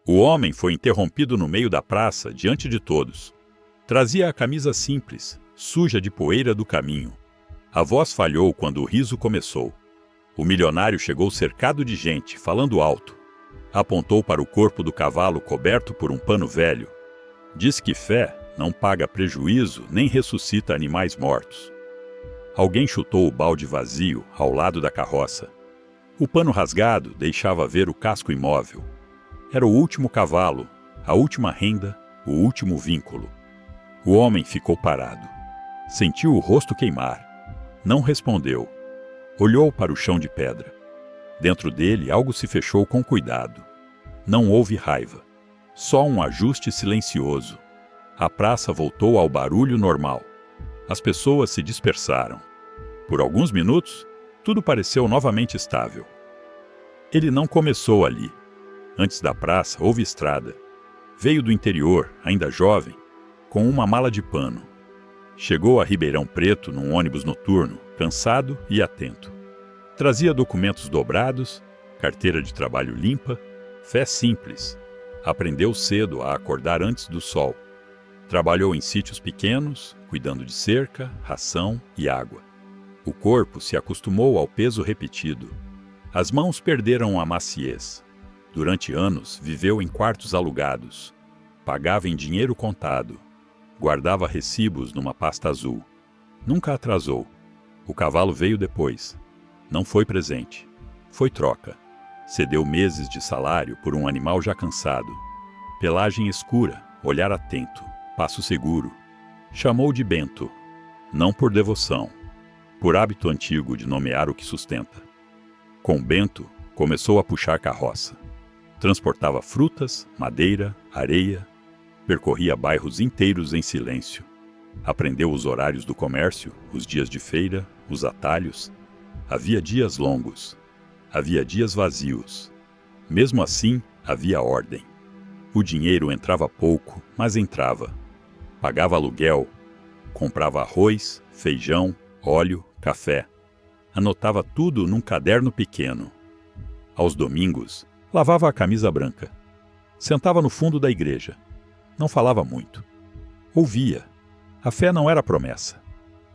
O homem foi interrompido no meio da praça, diante de todos. Trazia a camisa simples, suja de poeira do caminho. A voz falhou quando o riso começou. O milionário chegou cercado de gente, falando alto. Apontou para o corpo do cavalo coberto por um pano velho. Diz que fé não paga prejuízo nem ressuscita animais mortos. Alguém chutou o balde vazio ao lado da carroça. O pano rasgado deixava ver o casco imóvel. Era o último cavalo, a última renda, o último vínculo. O homem ficou parado. Sentiu o rosto queimar. Não respondeu. Olhou para o chão de pedra. Dentro dele algo se fechou com cuidado. Não houve raiva. Só um ajuste silencioso. A praça voltou ao barulho normal. As pessoas se dispersaram. Por alguns minutos, tudo pareceu novamente estável. Ele não começou ali. Antes da praça, houve estrada. Veio do interior, ainda jovem, com uma mala de pano. Chegou a Ribeirão Preto num ônibus noturno, cansado e atento. Trazia documentos dobrados, carteira de trabalho limpa, fé simples. Aprendeu cedo a acordar antes do sol. Trabalhou em sítios pequenos, cuidando de cerca, ração e água. O corpo se acostumou ao peso repetido. As mãos perderam a maciez. Durante anos, viveu em quartos alugados. Pagava em dinheiro contado. Guardava recibos numa pasta azul. Nunca atrasou. O cavalo veio depois. Não foi presente. Foi troca. Cedeu meses de salário por um animal já cansado. Pelagem escura, olhar atento, passo seguro. Chamou de Bento. Não por devoção. Por hábito antigo de nomear o que sustenta. Com Bento, começou a puxar carroça. Transportava frutas, madeira, areia. Percorria bairros inteiros em silêncio. Aprendeu os horários do comércio, os dias de feira, os atalhos. Havia dias longos. Havia dias vazios. Mesmo assim, havia ordem. O dinheiro entrava pouco, mas entrava. Pagava aluguel. Comprava arroz, feijão, óleo, café. Anotava tudo num caderno pequeno. Aos domingos, lavava a camisa branca. Sentava no fundo da igreja. Não falava muito. Ouvia. A fé não era promessa.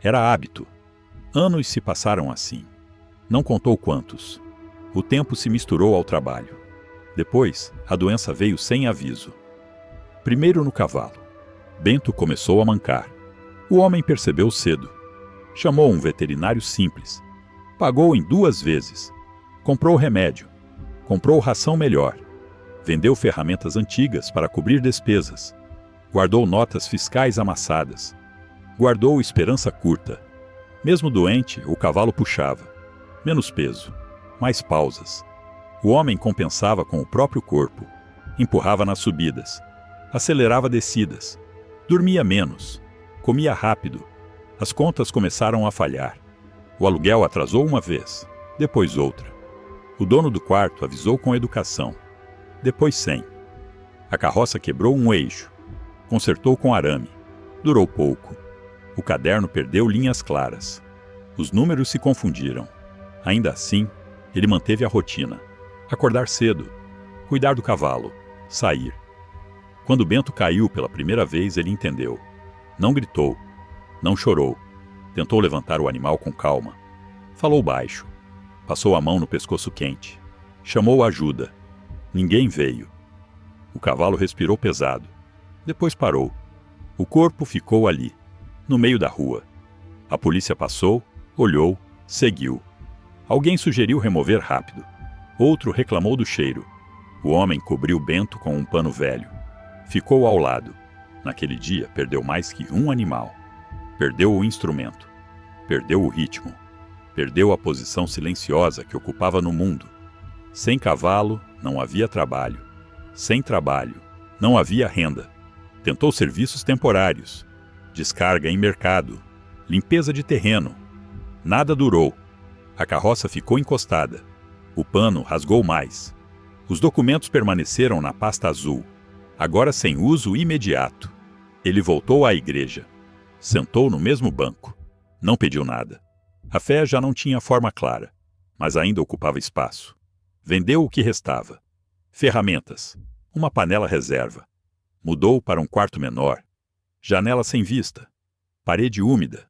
Era hábito. Anos se passaram assim. Não contou quantos. O tempo se misturou ao trabalho. Depois, a doença veio sem aviso. Primeiro no cavalo. Bento começou a mancar. O homem percebeu cedo. Chamou um veterinário simples. Pagou em 2 vezes. Comprou remédio. Comprou ração melhor. Vendeu ferramentas antigas para cobrir despesas. Guardou notas fiscais amassadas. Guardou esperança curta. Mesmo doente, o cavalo puxava. Menos peso. Mais pausas. O homem compensava com o próprio corpo. Empurrava nas subidas. Acelerava descidas. Dormia menos. Comia rápido. As contas começaram a falhar. O aluguel atrasou uma vez. Depois outra. O dono do quarto avisou com educação. Depois sem. A carroça quebrou um eixo. Consertou com arame. Durou pouco. O caderno perdeu linhas claras. Os números se confundiram. Ainda assim, ele manteve a rotina. Acordar cedo. Cuidar do cavalo. Sair. Quando Bento caiu pela primeira vez, ele entendeu. Não gritou. Não chorou. Tentou levantar o animal com calma. Falou baixo. Passou a mão no pescoço quente. Chamou ajuda. Ninguém veio. O cavalo respirou pesado. Depois parou. O corpo ficou ali, no meio da rua. A polícia passou, olhou, seguiu. Alguém sugeriu remover rápido. Outro reclamou do cheiro. O homem cobriu Bento com um pano velho. Ficou ao lado. Naquele dia, perdeu mais que um animal. Perdeu o instrumento. Perdeu o ritmo. Perdeu a posição silenciosa que ocupava no mundo. Sem cavalo, não havia trabalho. Sem trabalho, não havia renda. Tentou serviços temporários. Descarga em mercado. Limpeza de terreno. Nada durou. A carroça ficou encostada. O pano rasgou mais. Os documentos permaneceram na pasta azul, agora sem uso imediato. Ele voltou à igreja. Sentou no mesmo banco. Não pediu nada. A fé já não tinha forma clara, mas ainda ocupava espaço. Vendeu o que restava. Ferramentas. uma panela reserva. Mudou para um quarto menor. Janela sem vista. Parede úmida.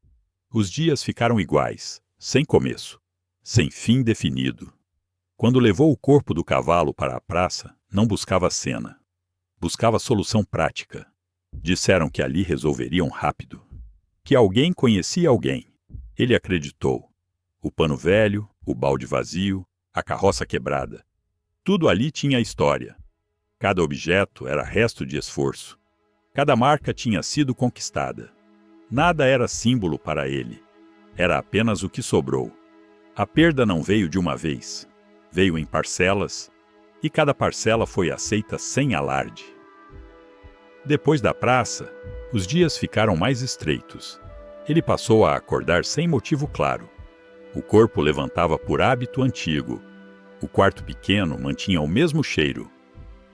Os dias ficaram iguais, sem começo, sem fim definido. Quando levou o corpo do cavalo para a praça, não buscava cena. Buscava solução prática. Disseram que ali resolveriam rápido. Que alguém conhecia alguém. Ele acreditou. O pano velho, o balde vazio, a carroça quebrada. Tudo ali tinha história. Cada objeto era resto de esforço. Cada marca tinha sido conquistada. Nada era símbolo para ele. Era apenas o que sobrou. A perda não veio de uma vez. Veio em parcelas, e cada parcela foi aceita sem alarde. Depois da praça, os dias ficaram mais estreitos. Ele passou a acordar sem motivo claro. O corpo levantava por hábito antigo. O quarto pequeno mantinha o mesmo cheiro.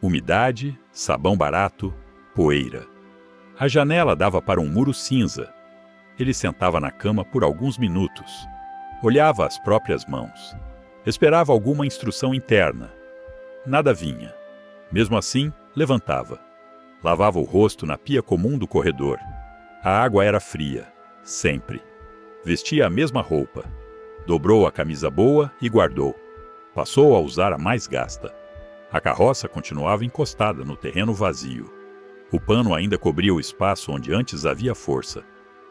Umidade, sabão barato, poeira. A janela dava para um muro cinza. Ele sentava na cama por alguns minutos. Olhava as próprias mãos. Esperava alguma instrução interna. Nada vinha. Mesmo assim, levantava. Lavava o rosto na pia comum do corredor. A água era fria, sempre. Vestia a mesma roupa. Dobrou a camisa boa e guardou. Passou a usar a mais gasta. A carroça continuava encostada no terreno vazio. O pano ainda cobria o espaço onde antes havia força.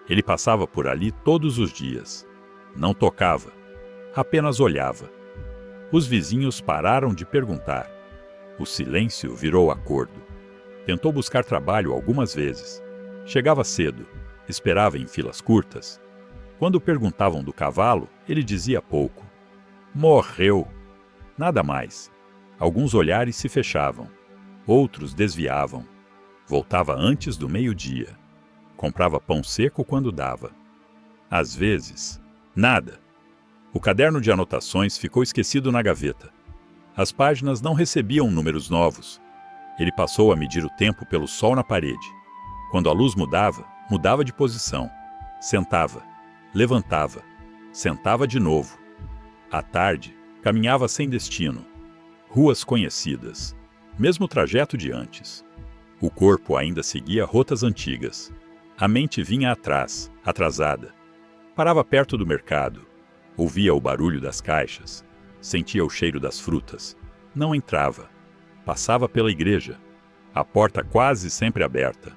Ele passava por ali todos os dias. Não tocava. Apenas olhava. Os vizinhos pararam de perguntar. O silêncio virou acordo. Tentou buscar trabalho algumas vezes. Chegava cedo. Esperava em filas curtas. Quando perguntavam do cavalo, ele dizia pouco. Morreu. Nada mais. Alguns olhares se fechavam. Outros desviavam. Voltava antes do meio-dia. Comprava pão seco quando dava. Às vezes, nada. O caderno de anotações ficou esquecido na gaveta. As páginas não recebiam números novos. Ele passou a medir o tempo pelo sol na parede. Quando a luz mudava, mudava de posição. Sentava. Levantava. Sentava de novo. À tarde, caminhava sem destino. Ruas conhecidas. Mesmo trajeto de antes. O corpo ainda seguia rotas antigas. A mente vinha atrás, atrasada. Parava perto do mercado. Ouvia o barulho das caixas. Sentia o cheiro das frutas. Não entrava. Passava pela igreja. A porta quase sempre aberta.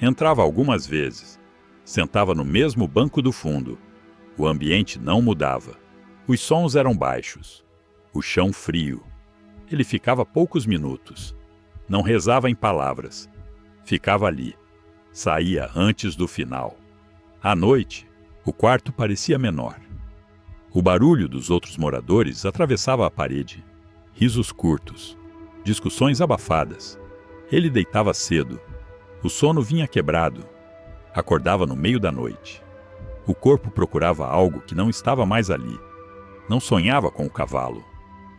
Entrava algumas vezes. Sentava no mesmo banco do fundo. O ambiente não mudava. Os sons eram baixos. O chão frio. Ele ficava poucos minutos. Não rezava em palavras. Ficava ali. Saía antes do final. À noite, o quarto parecia menor. O barulho dos outros moradores atravessava a parede. Risos curtos. Discussões abafadas. Ele deitava cedo. O sono vinha quebrado. Acordava no meio da noite. O corpo procurava algo que não estava mais ali. Não sonhava com o cavalo.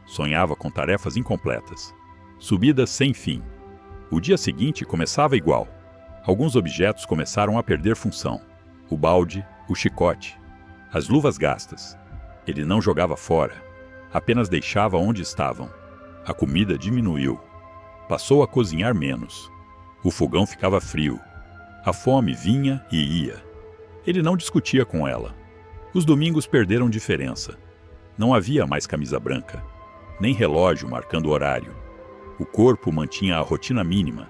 Sonhava com tarefas incompletas. Subidas sem fim. O dia seguinte começava igual. Alguns objetos começaram a perder função. O balde, o chicote, as luvas gastas. Ele não jogava fora. Apenas deixava onde estavam. A comida diminuiu. Passou a cozinhar menos. O fogão ficava frio. A fome vinha e ia. Ele não discutia com ela. Os domingos perderam diferença. Não havia mais camisa branca, nem relógio marcando horário. O corpo mantinha a rotina mínima.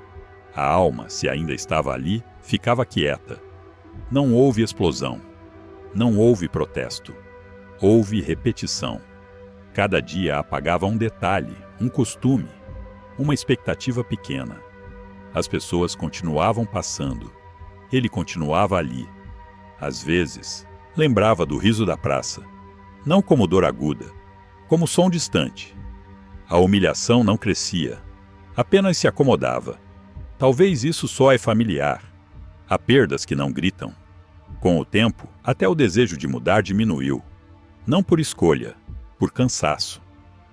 A alma, se ainda estava ali, ficava quieta. Não houve explosão. Não houve protesto. Houve repetição. Cada dia apagava um detalhe, um costume, uma expectativa pequena. As pessoas continuavam passando. Ele continuava ali. Às vezes, lembrava do riso da praça. Não como dor aguda, como som distante. A humilhação não crescia, apenas se acomodava. Talvez isso só é familiar. Há perdas que não gritam. Com o tempo, até o desejo de mudar diminuiu. Não por escolha, por cansaço.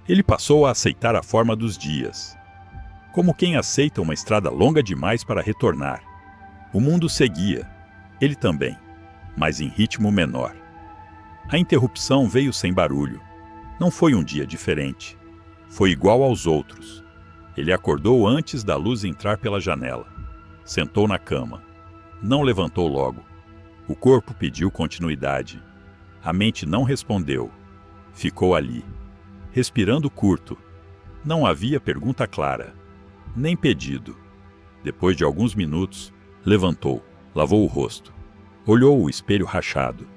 Ele passou a aceitar a forma dos dias. Como quem aceita uma estrada longa demais para retornar. O mundo seguia, ele também, mas em ritmo menor. A interrupção veio sem barulho. Não foi um dia diferente. Foi igual aos outros. Ele acordou antes da luz entrar pela janela. Sentou na cama. Não levantou logo. O corpo pediu continuidade. A mente não respondeu. Ficou ali, respirando curto. Não havia pergunta clara, nem pedido. Depois de alguns minutos, levantou, lavou o rosto. Olhou o espelho rachado.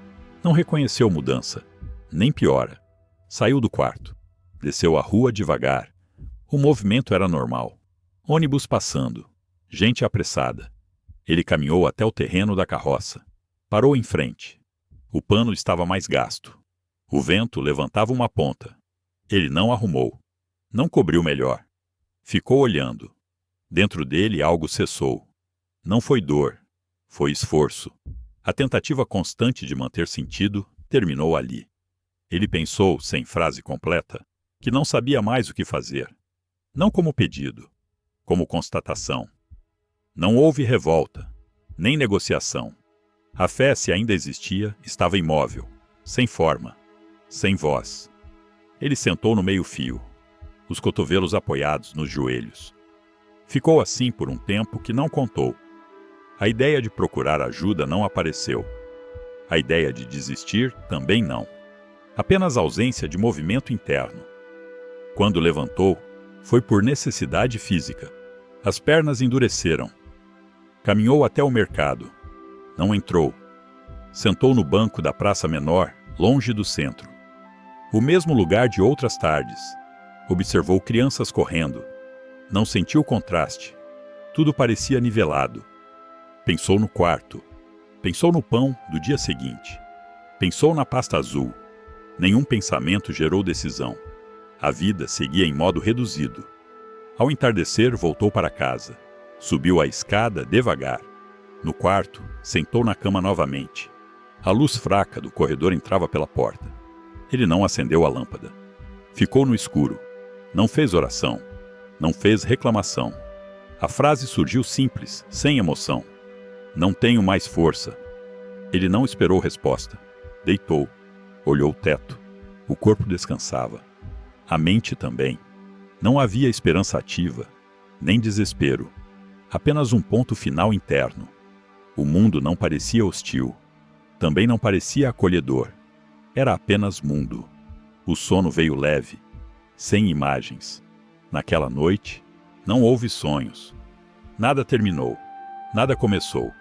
Não reconheceu mudança, nem piora. Saiu do quarto. Desceu a rua devagar. O movimento era normal. Ônibus passando. Gente apressada. Ele caminhou até o terreno da carroça. Parou em frente. O pano estava mais gasto. O vento levantava uma ponta. Ele não arrumou. Não cobriu melhor. Ficou olhando. Dentro dele algo cessou. Não foi dor. Foi esforço. A tentativa constante de manter sentido terminou ali. Ele pensou, sem frase completa, que não sabia mais o que fazer. Não como pedido, como constatação. Não houve revolta, nem negociação. A fé, se ainda existia, estava imóvel, sem forma, sem voz. Ele sentou no meio-fio, os cotovelos apoiados nos joelhos. Ficou assim por um tempo que não contou. A ideia de procurar ajuda não apareceu. A ideia de desistir também não. Apenas ausência de movimento interno. Quando levantou, foi por necessidade física. As pernas endureceram. Caminhou até o mercado. Não entrou. Sentou no banco da praça menor, longe do centro. O mesmo lugar de outras tardes. Observou crianças correndo. Não sentiu o contraste. Tudo parecia nivelado. Pensou no quarto. Pensou no pão do dia seguinte. Pensou na pasta azul. Nenhum pensamento gerou decisão. A vida seguia em modo reduzido. Ao entardecer, voltou para casa. Subiu a escada devagar. No quarto, sentou na cama novamente. A luz fraca do corredor entrava pela porta. Ele não acendeu a lâmpada. Ficou no escuro. Não fez oração. Não fez reclamação. A frase surgiu simples, sem emoção. Não tenho mais força. Ele não esperou resposta. Deitou. Olhou o teto. O corpo descansava. A mente também. Não havia esperança ativa, nem desespero. Apenas um ponto final interno. O mundo não parecia hostil. Também não parecia acolhedor. Era apenas mundo. O sono veio leve, sem imagens. Naquela noite, não houve sonhos. Nada terminou. Nada começou.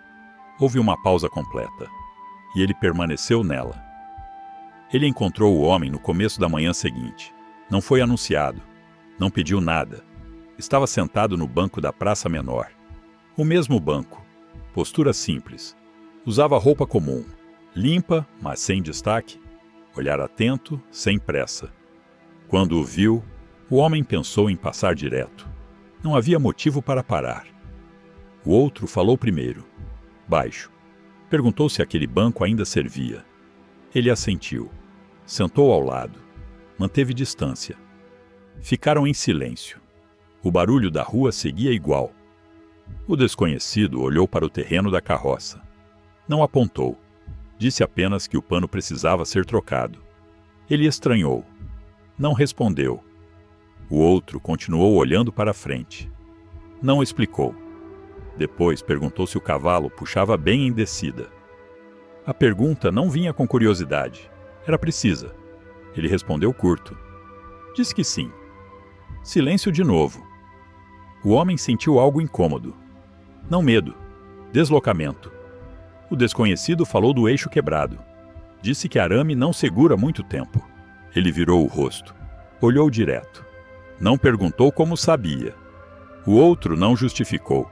Houve uma pausa completa. E ele permaneceu nela. Ele encontrou o homem no começo da manhã seguinte. Não foi anunciado. Não pediu nada. Estava sentado no banco da praça menor. O mesmo banco. Postura simples. Usava roupa comum. Limpa, mas sem destaque. Olhar atento, sem pressa. Quando o viu, o homem pensou em passar direto. Não havia motivo para parar. O outro falou primeiro. Baixo. Perguntou se aquele banco ainda servia. Ele assentiu. Sentou ao lado. Manteve distância. Ficaram em silêncio. O barulho da rua seguia igual. O desconhecido olhou para o terreno da carroça. Não apontou. Disse apenas que o pano precisava ser trocado. Ele estranhou. Não respondeu. O outro continuou olhando para a frente. Não explicou. Depois perguntou se o cavalo puxava bem em descida. A pergunta não vinha com curiosidade. Era precisa. Ele respondeu curto. Disse que sim. Silêncio de novo. O homem sentiu algo incômodo. Não medo. Deslocamento. O desconhecido falou do eixo quebrado. Disse que arame não segura muito tempo. Ele virou o rosto. Olhou direto. Não perguntou como sabia. O outro não justificou.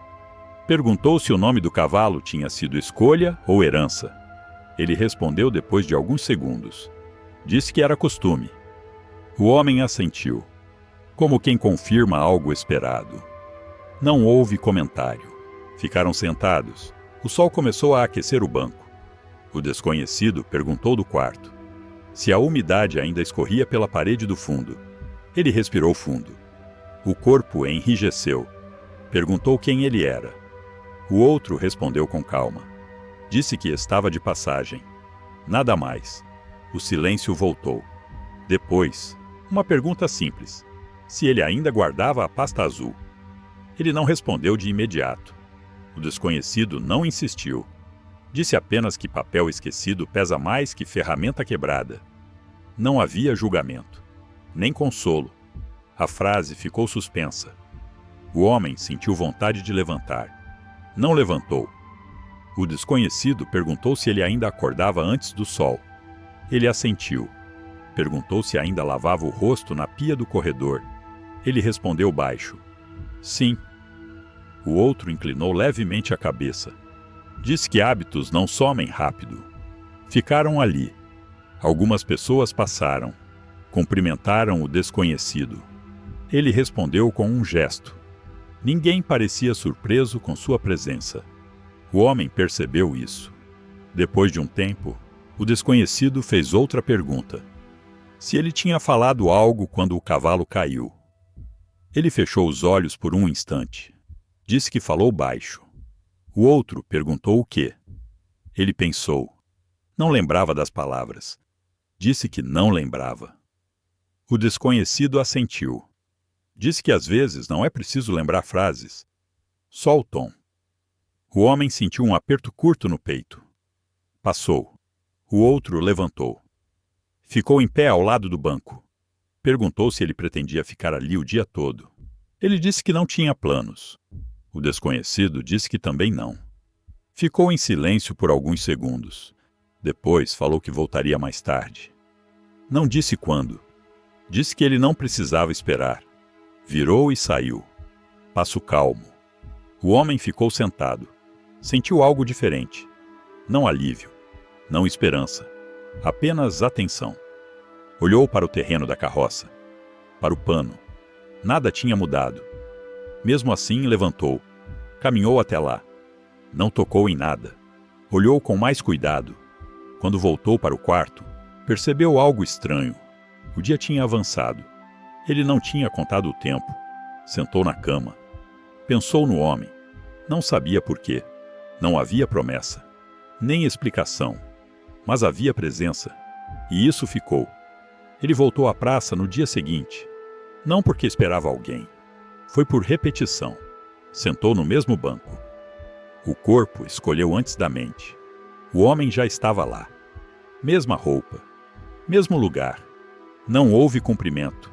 Perguntou se o nome do cavalo tinha sido escolha ou herança. Ele respondeu depois de alguns segundos. Disse que era costume. O homem assentiu, como quem confirma algo esperado. Não houve comentário. Ficaram sentados. O sol começou a aquecer o banco. O desconhecido perguntou do quarto. Se a umidade ainda escorria pela parede do fundo. Ele respirou fundo. O corpo enrijeceu. Perguntou quem ele era. O outro respondeu com calma. Disse que estava de passagem. Nada mais. O silêncio voltou. Depois, uma pergunta simples. se ele ainda guardava a pasta azul. Ele não respondeu de imediato. O desconhecido não insistiu. Disse apenas que papel esquecido pesa mais que ferramenta quebrada. Não havia julgamento, nem consolo. A frase ficou suspensa. O homem sentiu vontade de levantar. Não levantou. O desconhecido perguntou se ele ainda acordava antes do sol. Ele assentiu. Perguntou se ainda lavava o rosto na pia do corredor. Ele respondeu baixo: sim. O outro inclinou levemente a cabeça. Disse que hábitos não somem rápido. Ficaram ali. Algumas pessoas passaram. Cumprimentaram o desconhecido. Ele respondeu com um gesto. Ninguém parecia surpreso com sua presença. O homem percebeu isso. Depois de um tempo, o desconhecido fez outra pergunta. Se ele tinha falado algo quando o cavalo caiu. Ele fechou os olhos por um instante. Disse que falou baixo. O outro perguntou o quê. Ele pensou. Não lembrava das palavras. Disse que não lembrava. O desconhecido assentiu. Disse que às vezes não é preciso lembrar frases. Só o tom. O homem sentiu um aperto curto no peito. Passou. O outro levantou. Ficou em pé ao lado do banco. Perguntou se ele pretendia ficar ali o dia todo. Ele disse que não tinha planos. O desconhecido disse que também não. Ficou em silêncio por alguns segundos. Depois falou que voltaria mais tarde. Não disse quando. Disse que ele não precisava esperar. Virou e saiu. Passo calmo. O homem ficou sentado. Sentiu algo diferente. Não alívio. Não esperança. Apenas atenção. Olhou para o terreno da carroça. Para o pano. Nada tinha mudado. Mesmo assim, levantou. Caminhou até lá. Não tocou em nada. Olhou com mais cuidado. Quando voltou para o quarto, percebeu algo estranho. O dia tinha avançado. Ele não tinha contado o tempo. Sentou na cama. Pensou no homem. Não sabia por quê. Não havia promessa. Nem explicação. Mas havia presença. E isso ficou. Ele voltou à praça no dia seguinte. Não porque esperava alguém. Foi por repetição. Sentou no mesmo banco. O corpo escolheu antes da mente. O homem já estava lá. Mesma roupa. Mesmo lugar. Não houve cumprimento.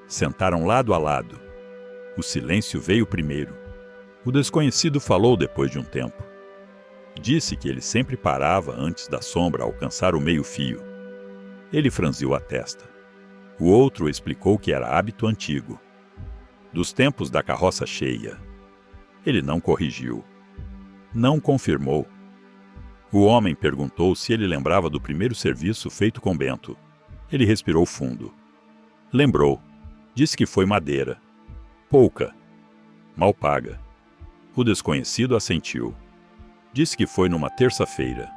Sentaram lado a lado. O silêncio veio primeiro. O desconhecido falou depois de um tempo. Disse que ele sempre parava antes da sombra alcançar o meio-fio. Ele franziu a testa. O outro explicou que era hábito antigo. Dos tempos da carroça cheia. Ele não corrigiu. Não confirmou. O homem perguntou se ele lembrava do primeiro serviço feito com Bento. Ele respirou fundo. Lembrou. Disse que foi madeira. Pouca. Mal paga. O desconhecido assentiu. Disse que foi numa terça-feira.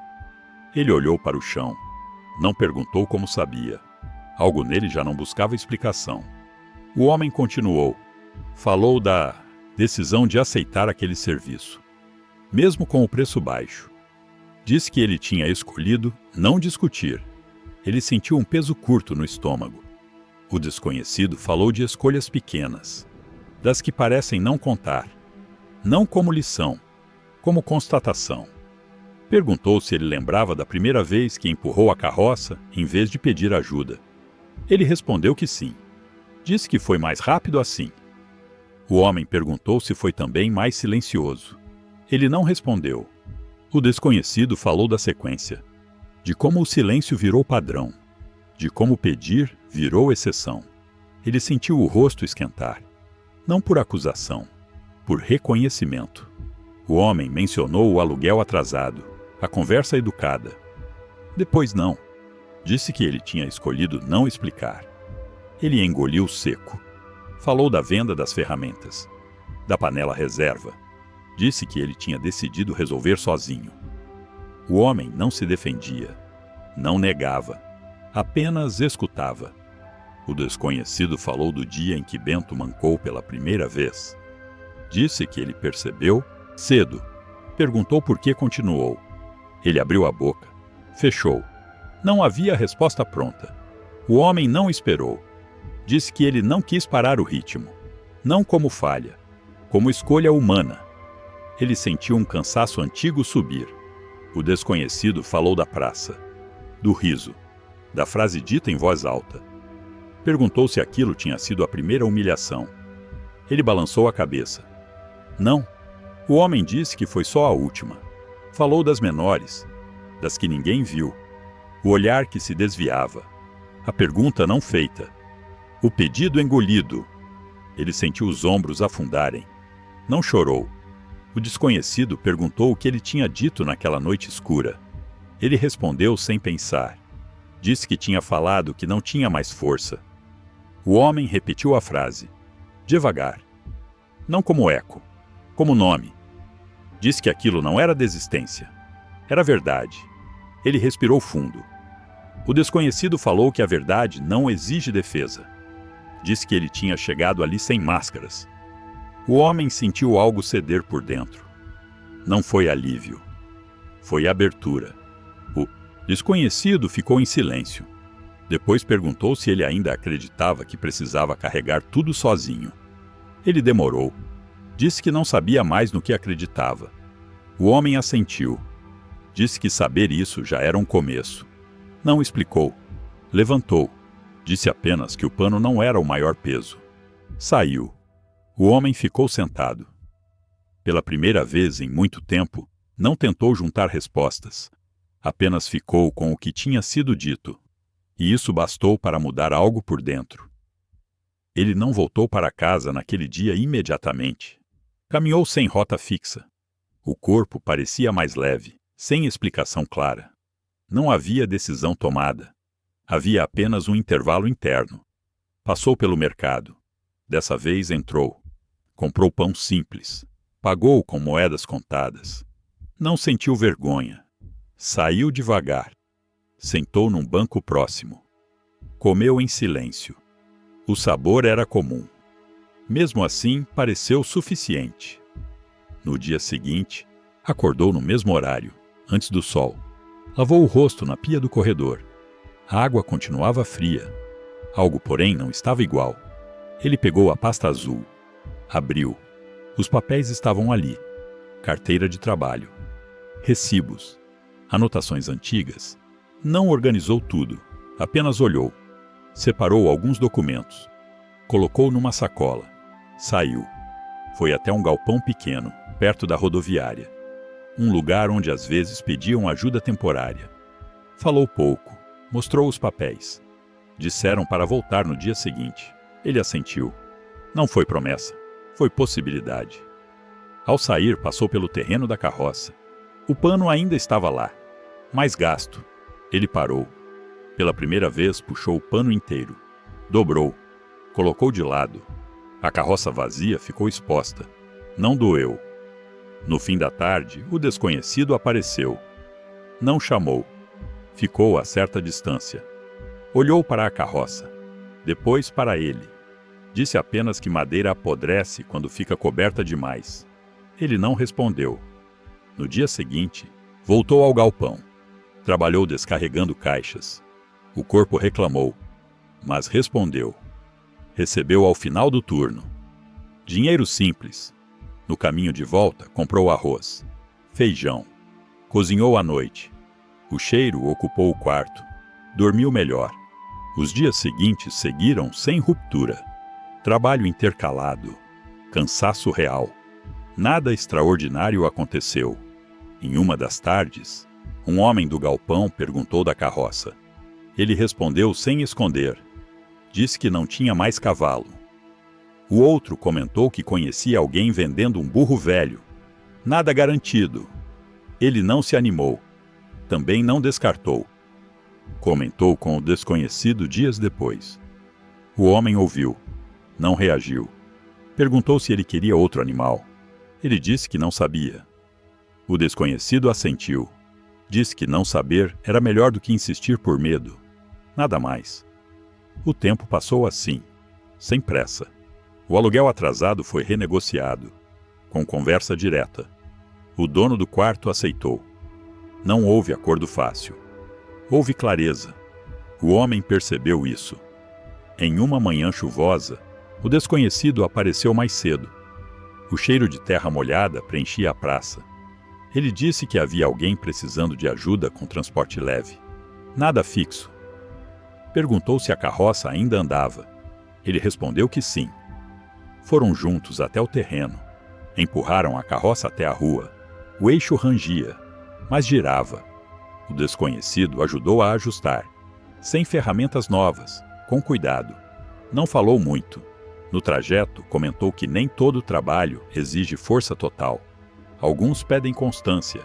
Ele olhou para o chão. Não perguntou como sabia. Algo nele já não buscava explicação. O homem continuou. Falou da decisão de aceitar aquele serviço. Mesmo com o preço baixo. Disse que ele tinha escolhido não discutir. Ele sentiu um peso curto no estômago. O desconhecido falou de escolhas pequenas. Das que parecem não contar. Não como lição. Como constatação. Perguntou se ele lembrava da primeira vez que empurrou a carroça em vez de pedir ajuda. Ele respondeu que sim. Disse que foi mais rápido assim. O homem perguntou se foi também mais silencioso. Ele não respondeu. O desconhecido falou da sequência. De como o silêncio virou padrão. De como pedir virou exceção. Ele sentiu o rosto esquentar. Não por acusação. Por reconhecimento. O homem mencionou o aluguel atrasado. A conversa educada. Depois não. Disse que ele tinha escolhido não explicar. Ele engoliu seco. Falou da venda das ferramentas. Da panela reserva. Disse que ele tinha decidido resolver sozinho. O homem não se defendia. Não negava. Apenas escutava. O desconhecido falou do dia em que Bento mancou pela primeira vez. Disse que ele percebeu cedo. Perguntou por que continuou. Ele abriu a boca. Fechou. Não havia resposta pronta. O homem não esperou. Disse que ele não quis parar o ritmo, não como falha, como escolha humana. Ele sentiu um cansaço antigo subir. O desconhecido falou da praça, do riso, da frase dita em voz alta. Perguntou se aquilo tinha sido a primeira humilhação. Ele balançou a cabeça. Não. O homem disse que foi só a última. Falou das menores, das que ninguém viu. O olhar que se desviava. A pergunta não feita. O pedido engolido. Ele sentiu os ombros afundarem. Não chorou. O desconhecido perguntou o que ele tinha dito naquela noite escura. Ele respondeu sem pensar. Disse que tinha falado que não tinha mais força. O homem repetiu a frase. Devagar. Não como eco, como nome. Disse que aquilo não era desistência. Era verdade. Ele respirou fundo. O desconhecido falou que a verdade não exige defesa. Disse que ele tinha chegado ali sem máscaras. O homem sentiu algo ceder por dentro. Não foi alívio. Foi abertura. O desconhecido ficou em silêncio. Depois perguntou se ele ainda acreditava que precisava carregar tudo sozinho. Ele demorou. Disse que não sabia mais no que acreditava. O homem assentiu. Disse que saber isso já era um começo. Não explicou. Levantou. Disse apenas que o pano não era o maior peso. Saiu. O homem ficou sentado. Pela primeira vez em muito tempo, não tentou juntar respostas. Apenas ficou com o que tinha sido dito. E isso bastou para mudar algo por dentro. Ele não voltou para casa naquele dia imediatamente. Caminhou sem rota fixa. O corpo parecia mais leve, sem explicação clara. Não havia decisão tomada. Havia apenas um intervalo interno. Passou pelo mercado. Dessa vez entrou. Comprou pão simples. Pagou com moedas contadas. Não sentiu vergonha. Saiu devagar. Sentou num banco próximo. Comeu em silêncio. O sabor era comum. Mesmo assim, pareceu suficiente. No dia seguinte, acordou no mesmo horário, antes do sol. Lavou o rosto na pia do corredor. A água continuava fria. Algo, porém, não estava igual. Ele pegou a pasta azul. Abriu. Os papéis estavam ali. Carteira de trabalho. Recibos. Anotações antigas. Não organizou tudo. Apenas olhou. Separou alguns documentos. Colocou numa sacola. Saiu. Foi até um galpão pequeno, perto da rodoviária. Um lugar onde às vezes pediam ajuda temporária. Falou pouco. Mostrou os papéis. Disseram para voltar no dia seguinte. Ele assentiu. Não foi promessa. Foi possibilidade. Ao sair, passou pelo terreno da carroça. O pano ainda estava lá. Mais gasto. Ele parou. Pela primeira vez, puxou o pano inteiro. Dobrou. Colocou de lado. A carroça vazia ficou exposta. Não doeu. No fim da tarde, o desconhecido apareceu. Não chamou. Ficou a certa distância. Olhou para a carroça. Depois para ele. Disse apenas que madeira apodrece quando fica coberta demais. Ele não respondeu. No dia seguinte, voltou ao galpão. Trabalhou descarregando caixas. O corpo reclamou, mas respondeu. Recebeu ao final do turno. Dinheiro simples. No caminho de volta, comprou arroz, feijão. Cozinhou à noite. O cheiro ocupou o quarto. Dormiu melhor. Os dias seguintes seguiram sem ruptura. Trabalho intercalado. Cansaço real. Nada extraordinário aconteceu. Em uma das tardes, um homem do galpão perguntou da carroça. Ele respondeu sem esconder. Disse que não tinha mais cavalo. O outro comentou que conhecia alguém vendendo um burro velho. Nada garantido. Ele não se animou. Também não descartou. Comentou com o desconhecido dias depois. O homem ouviu. Não reagiu. Perguntou se ele queria outro animal. Ele disse que não sabia. O desconhecido assentiu. Disse que não saber era melhor do que insistir por medo. Nada mais. O tempo passou assim, sem pressa. O aluguel atrasado foi renegociado, com conversa direta. O dono do quarto aceitou. Não houve acordo fácil. Houve clareza. O homem percebeu isso. Em uma manhã chuvosa, o desconhecido apareceu mais cedo. O cheiro de terra molhada preenchia a praça. Ele disse que havia alguém precisando de ajuda com transporte leve. Nada fixo. Perguntou se a carroça ainda andava. Ele respondeu que sim. Foram juntos até o terreno. Empurraram a carroça até a rua. O eixo rangia, mas girava. O desconhecido ajudou a ajustar, sem ferramentas novas, com cuidado. Não falou muito. No trajeto, comentou que nem todo trabalho exige força total. Alguns pedem constância.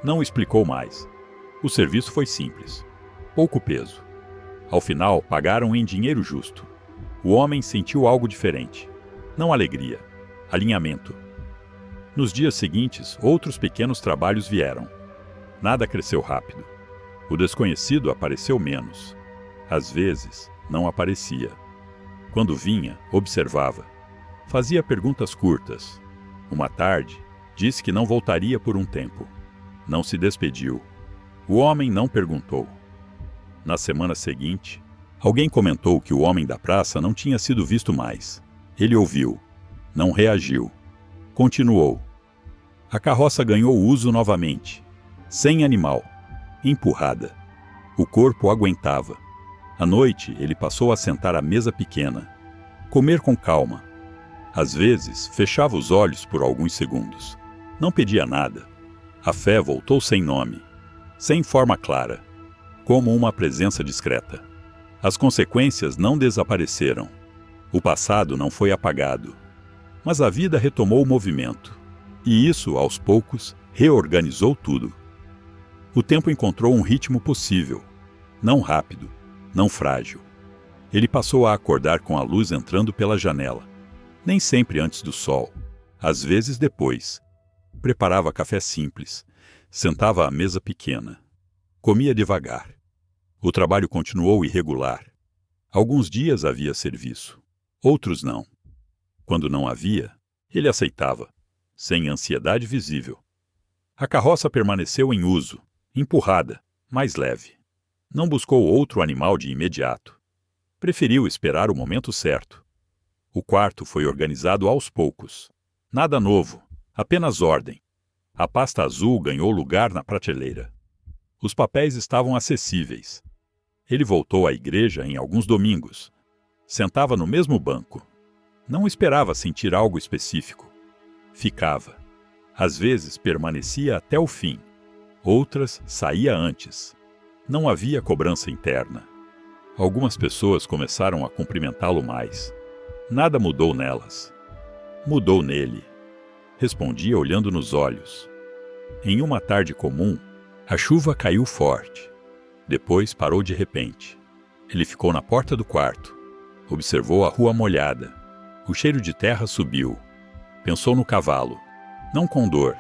Não explicou mais. O serviço foi simples. Pouco peso. Ao final, pagaram em dinheiro justo. O homem sentiu algo diferente. Não alegria. Alinhamento. Nos dias seguintes, outros pequenos trabalhos vieram. Nada cresceu rápido. O desconhecido apareceu menos. Às vezes, não aparecia. Quando vinha, observava. Fazia perguntas curtas. Uma tarde, disse que não voltaria por um tempo. Não se despediu. O homem não perguntou. Na semana seguinte, alguém comentou que o homem da praça não tinha sido visto mais. Ele ouviu. Não reagiu. Continuou. A carroça ganhou uso novamente. Sem animal. Empurrada. O corpo aguentava. À noite, ele passou a sentar à mesa pequena. Comer com calma. Às vezes, fechava os olhos por alguns segundos. Não pedia nada. A fé voltou sem nome. Sem forma clara. Como uma presença discreta. As consequências não desapareceram. O passado não foi apagado. Mas a vida retomou o movimento. E isso, aos poucos, reorganizou tudo. O tempo encontrou um ritmo possível. Não rápido, não frágil. Ele passou a acordar com a luz entrando pela janela. Nem sempre antes do sol. Às vezes depois. Preparava café simples. Sentava à mesa pequena. Comia devagar. O trabalho continuou irregular. Alguns dias havia serviço. Outros não. Quando não havia, ele aceitava, sem ansiedade visível. A carroça permaneceu em uso, empurrada, mais leve. Não buscou outro animal de imediato. Preferiu esperar o momento certo. O quarto foi organizado aos poucos. Nada novo, apenas ordem. A pasta azul ganhou lugar na prateleira. Os papéis estavam acessíveis. Ele voltou à igreja em alguns domingos. Sentava no mesmo banco. Não esperava sentir algo específico. Ficava. Às vezes permanecia até o fim. Outras saía antes. Não havia cobrança interna. Algumas pessoas começaram a cumprimentá-lo mais. Nada mudou nelas. Mudou nele. Respondia olhando nos olhos. Em uma tarde comum, a chuva caiu forte. Depois parou de repente. Ele ficou na porta do quarto. Observou a rua molhada. O cheiro de terra subiu. Pensou no cavalo. Não com dor,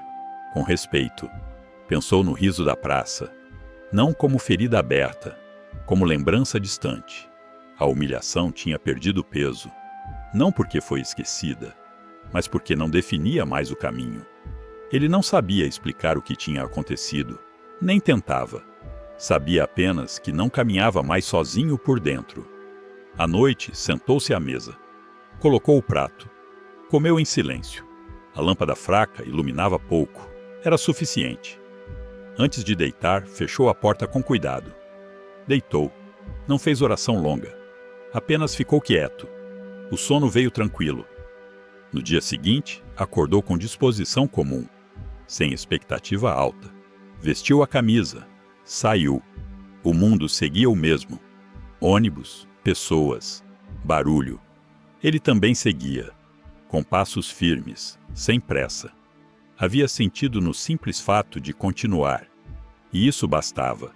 com respeito. Pensou no riso da praça. Não como ferida aberta, como lembrança distante. A humilhação tinha perdido peso. Não porque foi esquecida, mas porque não definia mais o caminho. Ele não sabia explicar o que tinha acontecido, nem tentava. Sabia apenas que não caminhava mais sozinho por dentro. À noite, sentou-se à mesa. Colocou o prato. Comeu em silêncio. A lâmpada fraca iluminava pouco. Era suficiente. Antes de deitar, fechou a porta com cuidado. Deitou. Não fez oração longa. Apenas ficou quieto. O sono veio tranquilo. No dia seguinte, acordou com disposição comum, sem expectativa alta. Vestiu a camisa. Saiu. O mundo seguia o mesmo. Ônibus, pessoas, barulho. Ele também seguia, com passos firmes, sem pressa. Havia sentido no simples fato de continuar. E isso bastava.